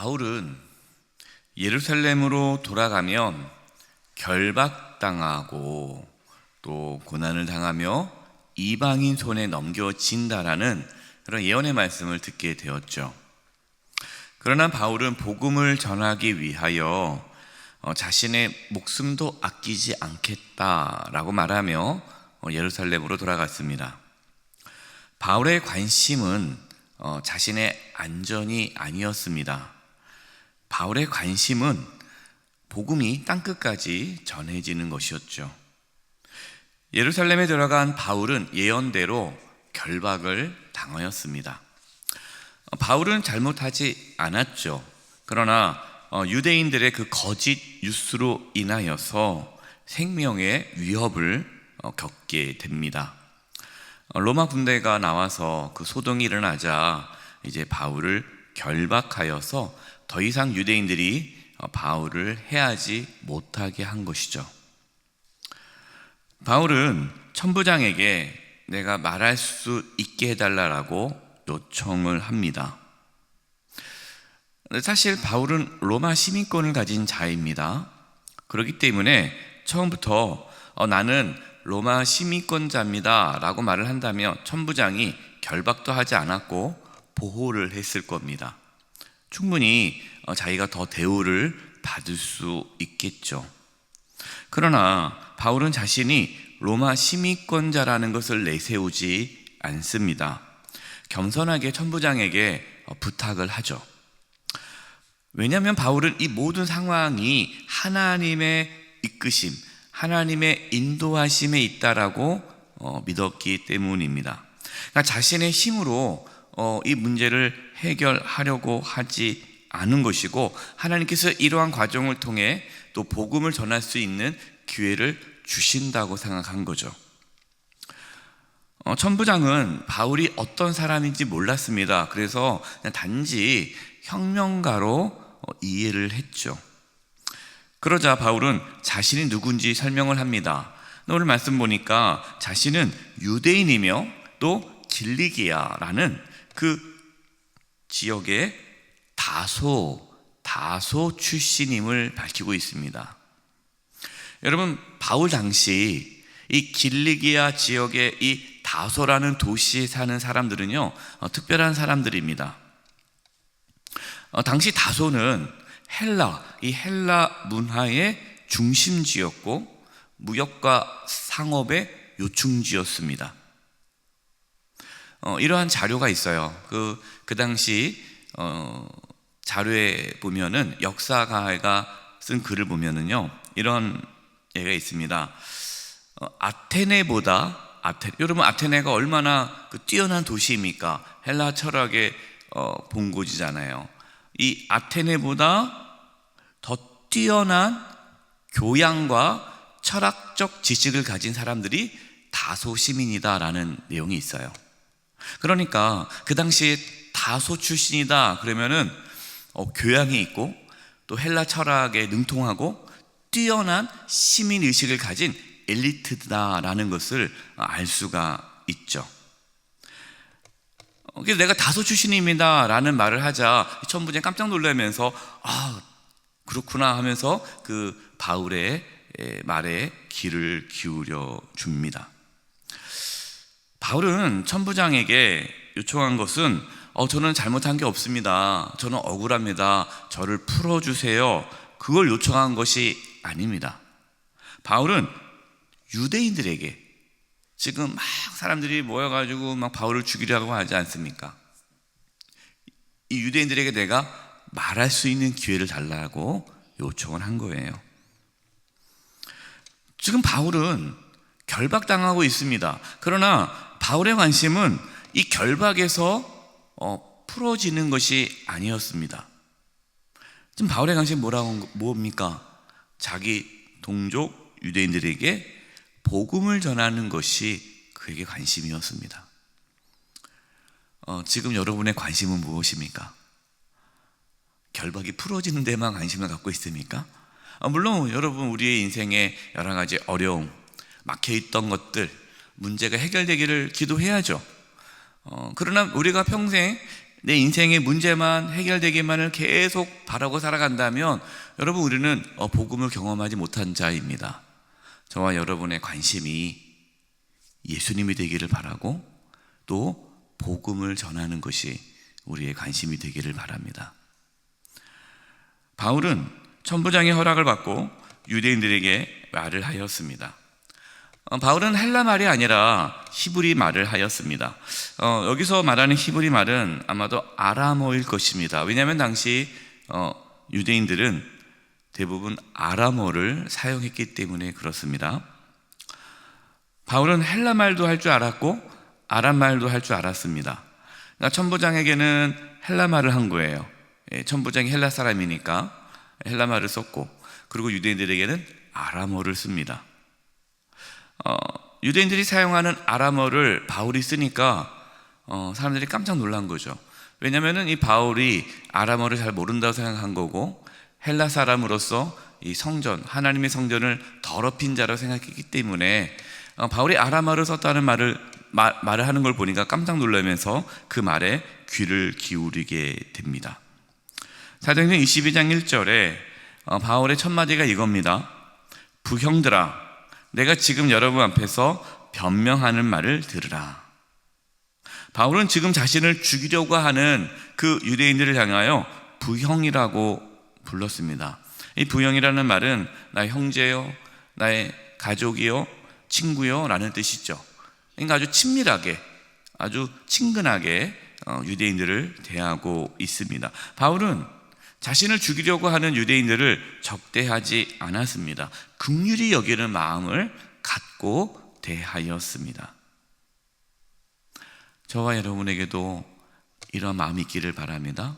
바울은 예루살렘으로 돌아가면 결박당하고 또 고난을 당하며 이방인 손에 넘겨진다라는 그런 예언의 말씀을 듣게 되었죠. 그러나 바울은 복음을 전하기 위하여 자신의 목숨도 아끼지 않겠다라고 말하며 예루살렘으로 돌아갔습니다. 바울의 관심은 자신의 안전이 아니었습니다. 바울의 관심은 복음이 땅끝까지 전해지는 것이었죠. 예루살렘에 들어간 바울은 예언대로 결박을 당하였습니다. 바울은 잘못하지 않았죠. 그러나 유대인들의 그 거짓 뉴스로 인하여서 생명의 위협을 겪게 됩니다. 로마 군대가 나와서 그 소동이 일어나자 이제 바울을 결박하여서 더 이상 유대인들이 바울을 해하지 못하게 한 것이죠. 바울은 천부장에게 내가 말할 수 있게 해달라고 요청을 합니다. 사실 바울은 로마 시민권을 가진 자입니다. 그렇기 때문에 처음부터 나는 로마 시민권자입니다 라고 말을 한다면 천부장이 결박도 하지 않았고 보호를 했을 겁니다. 충분히 자기가 더 대우를 받을 수 있겠죠. 그러나 바울은 자신이 로마 시민권자라는 것을 내세우지 않습니다. 겸손하게 천부장에게 부탁을 하죠. 왜냐하면 바울은 이 모든 상황이 하나님의 이끄심, 하나님의 인도하심에 있다라고 믿었기 때문입니다. 그러니까 자신의 힘으로 이 문제를 해결하려고 하지 않은 것이고, 하나님께서 이러한 과정을 통해 또 복음을 전할 수 있는 기회를 주신다고 생각한 거죠. 천부장은 바울이 어떤 사람인지 몰랐습니다. 그래서 그냥 단지 혁명가로 이해를 했죠. 그러자 바울은 자신이 누군지 설명을 합니다. 오늘 말씀 보니까 자신은 유대인이며 또 길리기아라는 그 지역의 다소 출신임을 밝히고 있습니다. 여러분, 바울 당시 이 길리기아 지역의 이 다소라는 도시에 사는 사람들은요, 특별한 사람들입니다. 당시 다소는 이 헬라 문화의 중심지였고 무역과 상업의 요충지였습니다. 이러한 자료가 있어요. 그 당시 자료에 보면은 역사가가 쓴 글을 보면은요, 이런 얘기가 있습니다. 여러분 아테네가 얼마나 뛰어난 도시입니까? 헬라 철학의 본고지잖아요. 이 아테네보다 더 뛰어난 교양과 철학적 지식을 가진 사람들이 다소 시민이다라는 내용이 있어요. 그러니까 그 당시에 다소 출신이다 그러면은 교양이 있고 또 헬라 철학에 능통하고 뛰어난 시민 의식을 가진 엘리트다라는 것을 알 수가 있죠. 그래서 내가 다소 출신입니다 라는 말을 하자 천부장이 깜짝 놀라면서 그렇구나 하면서 그 바울의 말에 귀를 기울여 줍니다. 바울은 천부장에게 요청한 것은 저는 잘못한 게 없습니다. 저는 억울합니다. 저를 풀어주세요. 그걸 요청한 것이 아닙니다. 바울은 유대인들에게 지금 막 사람들이 모여가지고 막 바울을 죽이려고 하지 않습니까? 이 유대인들에게 내가 말할 수 있는 기회를 달라고 요청을 한 거예요. 지금 바울은 결박당하고 있습니다. 그러나 바울의 관심은 이 결박에서 풀어지는 것이 아니었습니다. 지금 바울의 관심이 뭡니까? 자기 동족 유대인들에게 복음을 전하는 것이 그에게 관심이었습니다. 지금 여러분의 관심은 무엇입니까? 결박이 풀어지는 데만 관심을 갖고 있습니까? 물론 여러분 우리의 인생에 여러 가지 어려움, 막혀있던 것들, 문제가 해결되기를 기도해야죠. 그러나 우리가 평생 내 인생의 문제만 해결되기만을 계속 바라고 살아간다면 여러분, 우리는 복음을 경험하지 못한 자입니다. 저와 여러분의 관심이 예수님이 되기를 바라고 또 복음을 전하는 것이 우리의 관심이 되기를 바랍니다. 바울은 천부장의 허락을 받고 유대인들에게 말을 하였습니다. 바울은 헬라 말이 아니라 히브리 말을 하였습니다. 여기서 말하는 히브리 말은 아마도 아람어일 것입니다. 왜냐하면 당시 유대인들은 대부분 아람어를 사용했기 때문에 그렇습니다. 바울은 헬라 말도 할 줄 알았고 아람 말도 할 줄 알았습니다. 그러니까 천부장에게는 헬라 말을 한 거예요. 천부장이 헬라 사람이니까 헬라 말을 썼고, 그리고 유대인들에게는 아람어를 씁니다. 유대인들이 사용하는 아람어를 바울이 쓰니까 사람들이 깜짝 놀란 거죠. 왜냐하면 이 바울이 아람어를 잘 모른다고 생각한 거고, 헬라 사람으로서 이 성전, 하나님의 성전을 더럽힌 자라고 생각했기 때문에 바울이 아람어를 썼다는 말을 하는 걸 보니까 깜짝 놀라면서 그 말에 귀를 기울이게 됩니다. 사도행전 22장 1절에 바울의 첫 마디가 이겁니다. 부형들아, 내가 지금 여러분 앞에서 변명하는 말을 들으라. 바울은 지금 자신을 죽이려고 하는 그 유대인들을 향하여 부형이라고 불렀습니다. 이 부형이라는 말은 나의 형제요, 나의 가족이요, 친구요 라는 뜻이죠. 그러니까 아주 친밀하게, 아주 친근하게 유대인들을 대하고 있습니다. 바울은 자신을 죽이려고 하는 유대인들을 적대하지 않았습니다. 긍휼히 여기는 마음을 갖고 대하였습니다. 저와 여러분에게도 이런 마음이 있기를 바랍니다.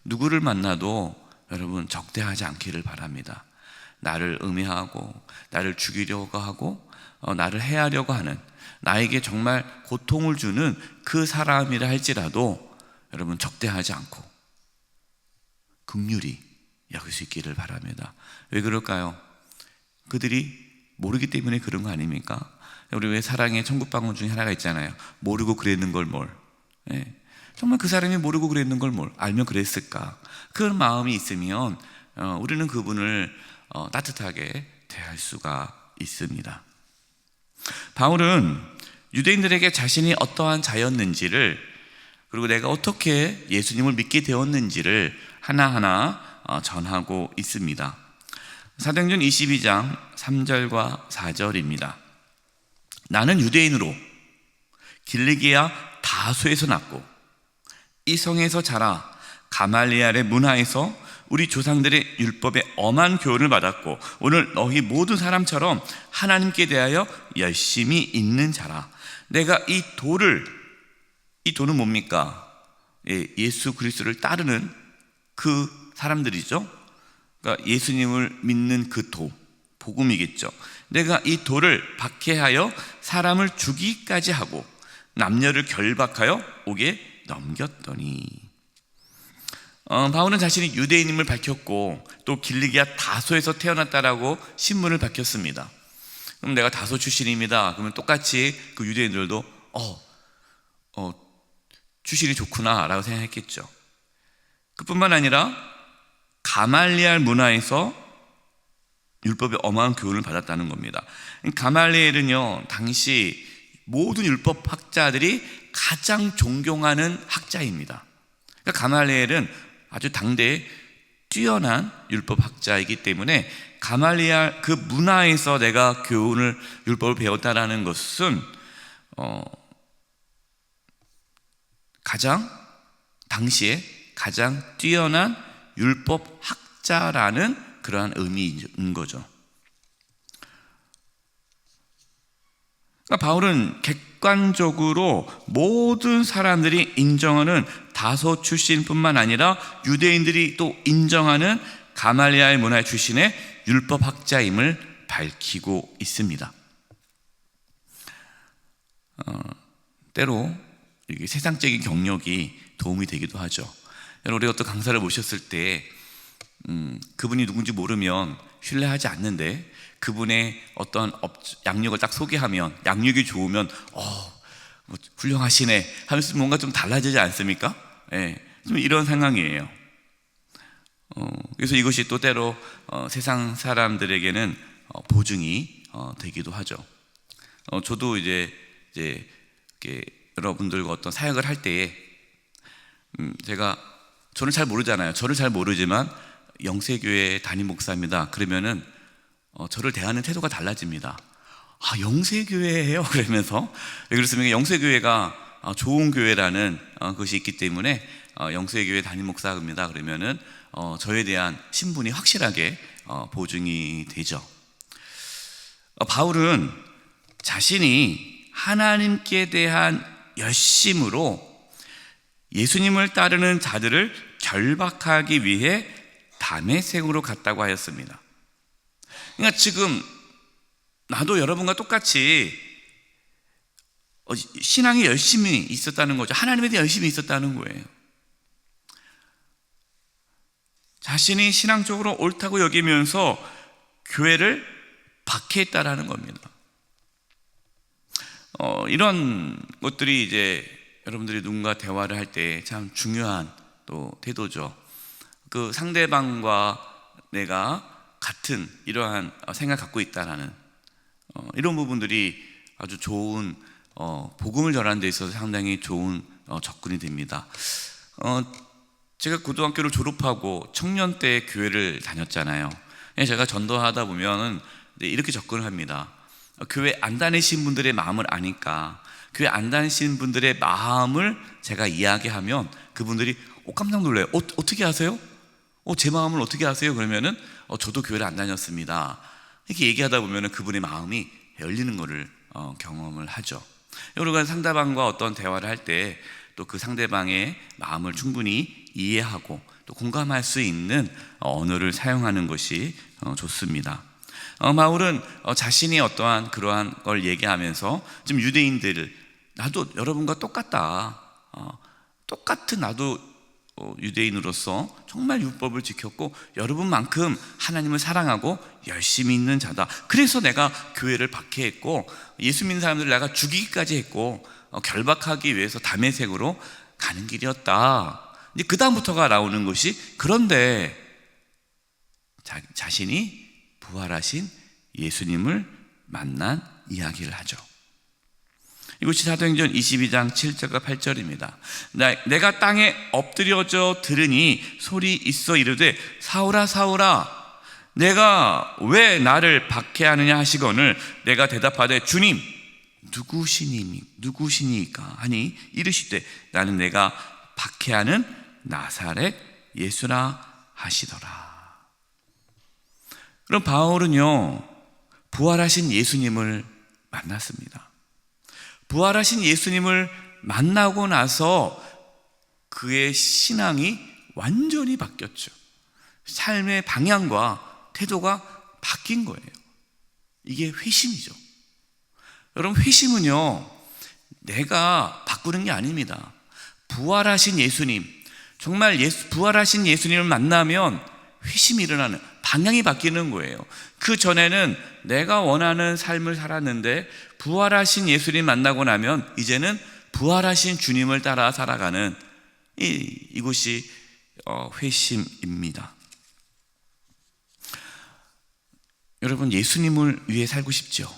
누구를 만나도 여러분 적대하지 않기를 바랍니다. 나를 음해하고 나를 죽이려고 하고 나를 해하려고 하는, 나에게 정말 고통을 주는 그 사람이라 할지라도 여러분 적대하지 않고 긍휼히 여길 수 있기를 바랍니다. 왜 그럴까요? 그들이 모르기 때문에 그런 거 아닙니까? 우리 왜 사랑의 천국방언 중에 하나가 있잖아요. 모르고 그랬는 걸 뭘. 정말 그 사람이 모르고 그랬는 걸 뭘 알면 그랬을까? 그런 마음이 있으면 우리는 그분을 따뜻하게 대할 수가 있습니다. 바울은 유대인들에게 자신이 어떠한 자였는지를, 그리고 내가 어떻게 예수님을 믿게 되었는지를 하나하나 전하고 있습니다. 사도행전 22장 3절과 4절입니다. 나는 유대인으로 길리기아 다소에서 났고 이 성에서 자라 가말리엘의 문화에서 우리 조상들의 율법에 엄한 교훈을 받았고 오늘 너희 모든 사람처럼 하나님께 대하여 열심히 있는 자라. 내가 이 돌은 뭡니까? 예수 그리스도를 따르는 그 사람들이죠. 그러니까 예수님을 믿는 그 복음이겠죠. 내가 이 돌을 박해하여 사람을 죽이기까지 하고 남녀를 결박하여 옥에 넘겼더니. 바울은 자신이 유대인임을 밝혔고 또 길리기아 다소에서 태어났다라고 신분을 밝혔습니다. 그럼 내가 다소 출신입니다. 그러면 똑같이 그 유대인들도 출신이 좋구나 라고 생각했겠죠. 그뿐만 아니라 가말리엘 문화에서 율법의 엄한 교훈을 받았다는 겁니다. 가말리엘은요, 당시 모든 율법 학자들이 가장 존경하는 학자입니다. 그러니까 가말리엘은 아주 당대에 뛰어난 율법 학자이기 때문에 가말리엘 그 문화에서 내가 율법을 배웠다라는 것은 당시에 가장 뛰어난 율법 학자라는 그러한 의미인 거죠. 그러니까 바울은 객관적으로 모든 사람들이 인정하는 다소 출신뿐만 아니라 유대인들이 또 인정하는 가말리엘 문화 출신의 율법 학자임을 밝히고 있습니다. 때로 이게 세상적인 경력이 도움이 되기도 하죠. 우리 어떤 강사를 모셨을 때 그분이 누군지 모르면 신뢰하지 않는데 그분의 어떤 양력을 딱 소개하면 양력이 좋으면 훌륭하시네 하면서 뭔가 좀 달라지지 않습니까? 예, 좀 이런 상황이에요. 그래서 이것이 또 때로 세상 사람들에게는 보증이 되기도 하죠. 저도 이제 이렇게 여러분들과 어떤 사역을 할 때에 저는 잘 모르잖아요. 저를 잘 모르지만 영세교회 담임 목사입니다. 그러면은 저를 대하는 태도가 달라집니다. 아, 영세교회예요? 그러면서. 왜 그렇습니까? 영세교회가 좋은 교회라는 것이 있기 때문에 영세교회 담임 목사입니다. 그러면은 저에 대한 신분이 확실하게 보증이 되죠. 바울은 자신이 하나님께 대한 열심으로 예수님을 따르는 자들을 결박하기 위해 다메섹으로 갔다고 하였습니다. 그러니까 지금 나도 여러분과 똑같이 신앙에 열심히 있었다는 거죠. 하나님에 대해 열심히 있었다는 거예요. 자신이 신앙적으로 옳다고 여기면서 교회를 박해했다라는 겁니다. 이런 것들이 이제 여러분들이 누군가 대화를 할 때 참 중요한 또 태도죠. 그 상대방과 내가 같은 이러한 생각 갖고 있다라는 이런 부분들이 아주 좋은 복음을 전하는 데 있어서 상당히 좋은 접근이 됩니다. 제가 고등학교를 졸업하고 청년 때 교회를 다녔잖아요. 제가 전도하다 보면 이렇게 접근을 합니다. 교회 안 다니신 분들의 마음을 아니까 교회 안 다니신 분들의 마음을 제가 이야기하면 그분들이 깜짝 놀라요. 어떻게 아세요? 제 마음을 어떻게 아세요? 그러면은 저도 교회를 안 다녔습니다. 이렇게 얘기하다 보면은 그분의 마음이 열리는 것을 경험을 하죠. 여러분 상대방과 어떤 대화를 할 때 또 그 상대방의 마음을 충분히 이해하고 또 공감할 수 있는 언어를 사용하는 것이 좋습니다. 바울은 자신이 어떠한 그러한 걸 얘기하면서 지금 유대인들을 나도 여러분과 똑같다. 똑같은 나도 유대인으로서 정말 율법을 지켰고 여러분만큼 하나님을 사랑하고 열심히 있는 자다. 그래서 내가 교회를 박해했고 예수 믿는 사람들을 내가 죽이기까지 했고 결박하기 위해서 다메섹으로 가는 길이었다. 이제 그 다음부터가 나오는 것이 그런데 자신이 부활하신 예수님을 만난 이야기를 하죠. 이것이 사도행전 22장 7절과 8절입니다. 내가 땅에 엎드려져 들으니 소리 있어 이르되 사울아 사울아 내가 왜 나를 박해하느냐 하시거늘 내가 대답하되 주님 누구시니까 하니 이르시되 나는 내가 박해하는 나사렛 예수라 하시더라. 그럼 바울은요 부활하신 예수님을 만났습니다. 부활하신 예수님을 만나고 나서 그의 신앙이 완전히 바뀌었죠. 삶의 방향과 태도가 바뀐 거예요. 이게 회심이죠. 여러분 회심은요 내가 바꾸는 게 아닙니다. 부활하신 예수님, 정말 부활하신 예수님을 만나면 회심이 일어나는, 방향이 바뀌는 거예요. 그 전에는 내가 원하는 삶을 살았는데 부활하신 예수님 만나고 나면 이제는 부활하신 주님을 따라 살아가는 이것이 회심입니다. 여러분 예수님을 위해 살고 싶죠?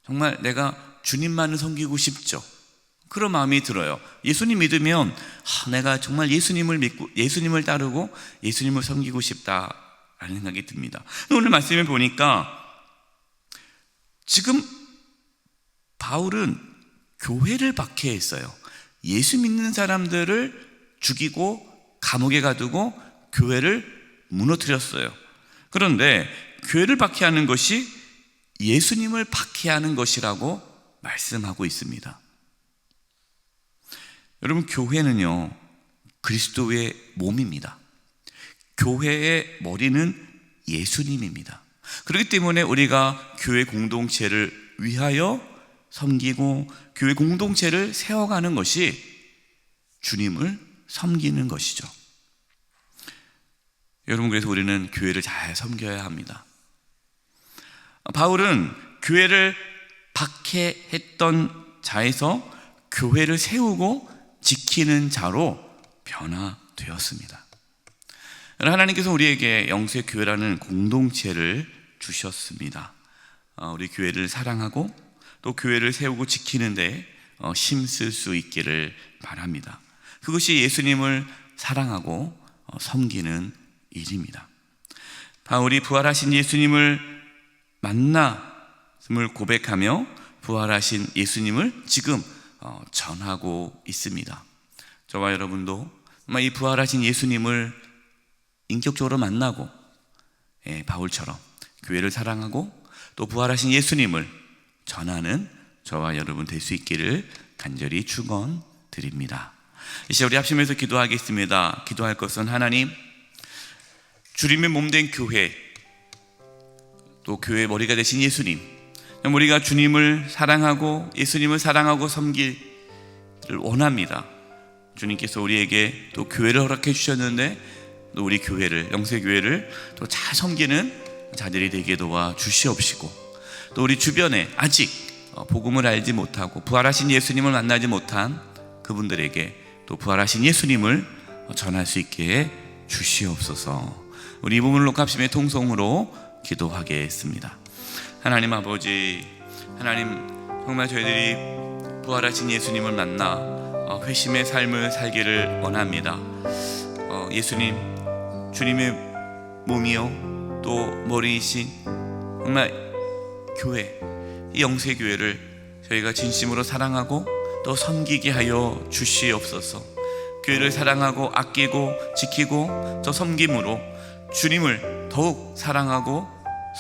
정말 내가 주님만을 섬기고 싶죠? 그런 마음이 들어요. 예수님 믿으면 내가 정말 예수님을 믿고 예수님을 따르고 예수님을 섬기고 싶다라는 생각이 듭니다. 오늘 말씀을 보니까 지금 바울은 교회를 박해했어요. 예수 믿는 사람들을 죽이고 감옥에 가두고 교회를 무너뜨렸어요. 그런데 교회를 박해하는 것이 예수님을 박해하는 것이라고 말씀하고 있습니다. 여러분 교회는요 그리스도의 몸입니다. 교회의 머리는 예수님입니다. 그렇기 때문에 우리가 교회 공동체를 위하여 섬기고 교회 공동체를 세워가는 것이 주님을 섬기는 것이죠. 여러분 그래서 우리는 교회를 잘 섬겨야 합니다. 바울은 교회를 박해했던 자에서 교회를 세우고 지키는 자로 변화되었습니다. 하나님께서 우리에게 영세교회라는 공동체를 주셨습니다. 우리 교회를 사랑하고 또 교회를 세우고 지키는데 힘쓸 수 있기를 바랍니다. 그것이 예수님을 사랑하고 섬기는 일입니다. 바울이 부활하신 예수님을 만남을 고백하며 부활하신 예수님을 지금 전하고 있습니다. 저와 여러분도 이 부활하신 예수님을 인격적으로 만나고 바울처럼 교회를 사랑하고 또 부활하신 예수님을 전하는 저와 여러분 될 수 있기를 간절히 축원드립니다. 이제 우리 합심해서 기도하겠습니다. 기도할 것은 하나님, 주님의 몸된 교회, 또 교회의 머리가 되신 예수님, 우리가 주님을 사랑하고 예수님을 사랑하고 섬기를 원합니다. 주님께서 우리에게 또 교회를 허락해 주셨는데 또 우리 교회를, 영세교회를 또 잘 섬기는 자들이 되게 도와 주시옵시고, 또 우리 주변에 아직 복음을 알지 못하고 부활하신 예수님을 만나지 못한 그분들에게 또 부활하신 예수님을 전할 수 있게 주시옵소서. 우리 이 부분을 놓고 합심의 통성으로 기도하겠습니다. 하나님 아버지, 하나님 정말 저희들이 부활하신 예수님을 만나 회심의 삶을 살기를 원합니다. 예수님, 주님의 몸이요 또 머리이신 정말 교회, 이 영세교회를 저희가 진심으로 사랑하고 또 섬기게 하여 주시옵소서. 교회를 사랑하고 아끼고 지키고 또 섬김으로 주님을 더욱 사랑하고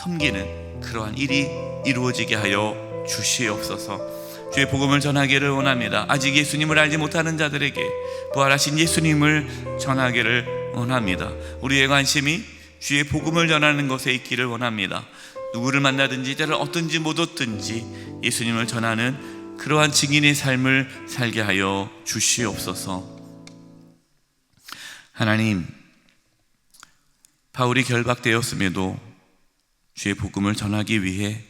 섬기는 그러한 일이 이루어지게 하여 주시옵소서. 주의 복음을 전하기를 원합니다. 아직 예수님을 알지 못하는 자들에게 부활하신 예수님을 전하기를 원합니다. 우리의 관심이 주의 복음을 전하는 것에 있기를 원합니다. 누구를 만나든지 때를 얻든지 못 얻든지 예수님을 전하는 그러한 증인의 삶을 살게 하여 주시옵소서. 하나님, 바울이 결박되었음에도 주의 복음을 전하기 위해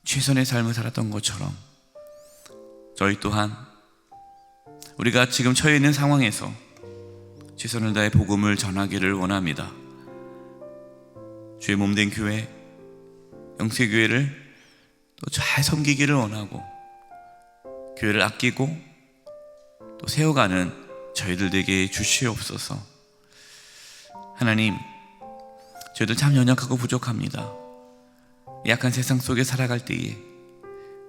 최선의 삶을 살았던 것처럼 저희 또한 우리가 지금 처해 있는 상황에서 최선을 다해 복음을 전하기를 원합니다. 주의 몸된 교회, 영세교회를 또 잘 섬기기를 원하고 교회를 아끼고 또 세워가는 저희들 되게 주시옵소서. 하나님, 저희들 참 연약하고 부족합니다. 약한 세상 속에 살아갈 때에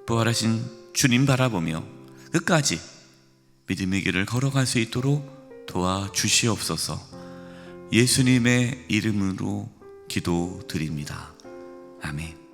부활하신 주님 바라보며 끝까지 믿음의 길을 걸어갈 수 있도록 도와주시옵소서. 예수님의 이름으로 기도드립니다. 아멘.